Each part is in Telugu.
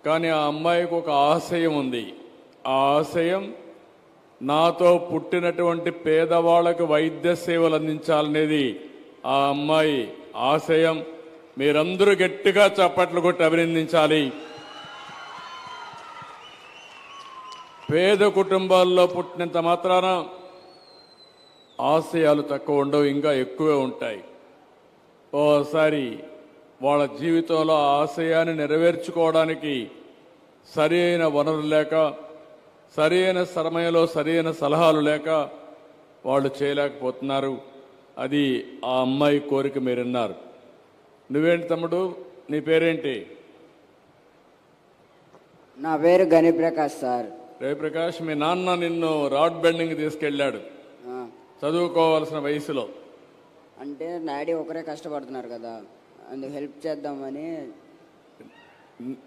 కానీ ఆ అమ్మాయికి ఒక ఆశయం ఉంది. ఆ ఆశయం నాతో పుట్టినటువంటి పేదవాళ్లకు వైద్య సేవలు అందించాలనేది ఆ అమ్మాయి ఆశయం. మీరందరూ గట్టిగా చప్పట్లు కొట్టి అభినందించాలి. పేద కుటుంబాల్లో పుట్టినంత మాత్రాన ఆశయాలు తక్కువ ఉండవు, ఇంకా ఎక్కువే ఉంటాయి. ఓసారి వాళ్ళ జీవితంలో ఆ ఆశయాన్ని నెరవేర్చుకోవడానికి సరి అయిన వనరులు లేక, సరి అయిన సమయంలో సరి అయిన సలహాలు లేక వాళ్ళు చేయలేకపోతున్నారు. అది ఆ అమ్మాయి కోరిక. మీరు విన్నారు. నువ్వేంటి తమ్ముడు, నీ పేరేంటి? నా పేరు గణిప్రకాష్ సార్. రవిప్రకాష్, మీ నాన్న నిన్ను రాడ్ బెండింగ్ తీసుకెళ్ళాడు చదువుకోవాల్సిన వయసులో. అంటే డాడీ ఒకరే కష్టపడుతున్నారు కదా, అందుకు హెల్ప్ చేద్దామని.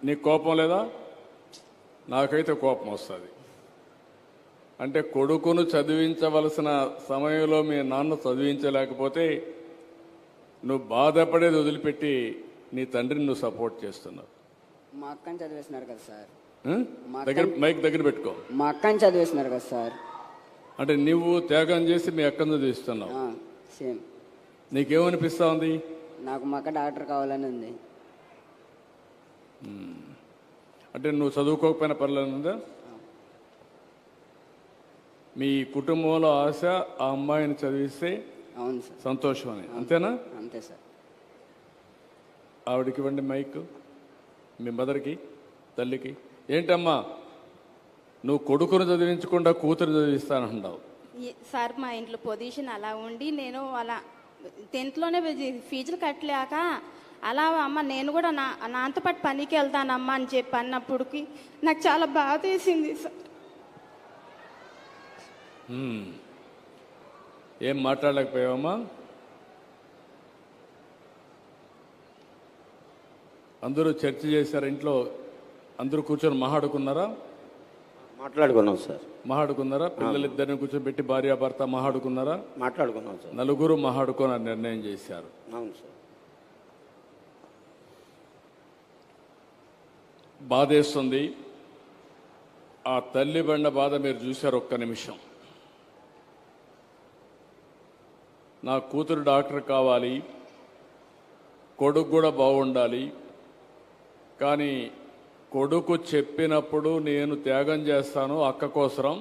నీకు కోపం లేదా? నాకైతే కోపం వస్తుంది. అంటే కొడుకును చదివించవలసిన సమయంలో మీ నాన్న చదివించలేకపోతే నువ్వు బాధపడేది వదిలిపెట్టి నీ తండ్రిని నువ్వు సపోర్ట్ చేస్తున్నావు. మా అక్కని చదివేస్తున్నారు కదా సార్. మైక్ దగ్గర పెట్టుకో. మా అక్కని చదివేస్తున్నారు కదా సార్. అంటే నువ్వు త్యాగం చేసి మీ అక్కను చదివిస్తున్నావు. సేమ్. నీకేమనిపిస్తా ఉంది? నాకు మా అక్క డాక్టర్ కావాలని ఉంది. అంటే నువ్వు చదువుకోకపోయినా పర్లేదా? మీ కుటుంబంలో ఆశ ఆ అమ్మాయిని చదివిస్తే అవును సార్, సంతోషం అని, అంతేనా? అంతే సార్. ఆవిడకి ఇవ్వండి మైక్, మీ మదర్కి, తల్లికి. ఏంటమ్మా, నువ్వు కొడుకును చదివించకుండా కూతురు చదివిస్తానంటున్నావు సార్? మా ఇంట్లో పొజిషన్ అలా ఉండి నేను అలా 10th ఫీజులు కట్టలేక అలా అమ్మ నేను కూడా నాతో పాటు పనికి వెళ్తానమ్మా అని చెప్పి అన్నప్పటికి నాకు చాలా బాధ వేసింది సార్. ఏం మాట్లాడలేకపోయావమ్మా? అందరూ చర్చ చేశారు ఇంట్లో? అందరూ కూర్చొని మాట్లాడుకున్నారా? మాట్లాడుకున్నాం సార్. మాట్లాడుకున్నారా? పిల్లలిద్దరిని కూర్చోబెట్టి భార్యాభర్త మాట్లాడుకున్నారా? మాట్లాడుకున్నాం సార్. నలుగురు మాట్లాడుకొని నిర్ణయం చేశారు. అవును సార్. బాధేస్తుంది. ఆ తల్లి బండ బాధ మీరు చూశారు. ఒక్క నిమిషం. నా కూతురు డాక్టర్ కావాలి, కొడుకు కూడా బాగుండాలి, కానీ కొడుకు చెప్పినప్పుడు నేను త్యాగం చేస్తాను అక్క కోసరం,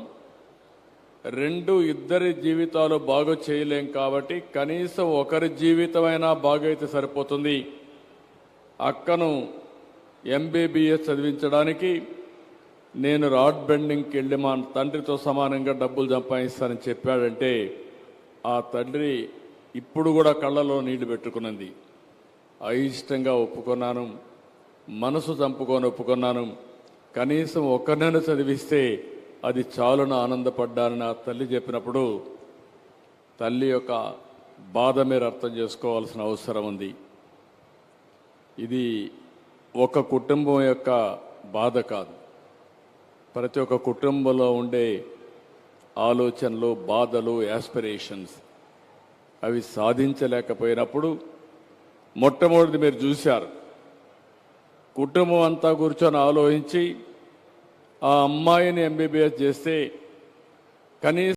ఇద్దరి జీవితాలు బాగు చేయలేం కాబట్టి కనీసం ఒకరి జీవితమైనా బాగైతే సరిపోతుంది. అక్కను ఎంబీబీఎస్ చదివించడానికి నేను రాడ్ బెండింగ్కి వెళ్ళి మా తండ్రితో సమానంగా డబ్బులు సంపాదిస్తానని చెప్పాడంటే ఆ తండ్రి ఇప్పుడు కూడా కళ్ళలో నీళ్లు పెట్టుకున్నది. అయిష్టంగా ఒప్పుకున్నాను, మనసు చంపుకొని ఒప్పుకున్నాను. కనీసం ఒక్కరినైనా చదివిస్తే అది చాలున ఆనందపడ్డానని ఆ తల్లి చెప్పినప్పుడు తల్లి యొక్క బాధ మీరు అర్థం చేసుకోవాల్సిన అవసరం ఉంది. ఇది ఒక కుటుంబం యొక్క బాధ కాదు, ప్రతి ఒక్క కుటుంబంలో ఉండే ఆలోచనలు, బాధలు, యాస్పిరేషన్స్. అవి సాధించలేకపోయినప్పుడు మొట్టమొదటి మీరు చూశారు, కుటుంబం అంతా కూర్చొని ఆలోచించి ఆ అమ్మాయిని ఎంబీబీఎస్ చేస్తే కనీసం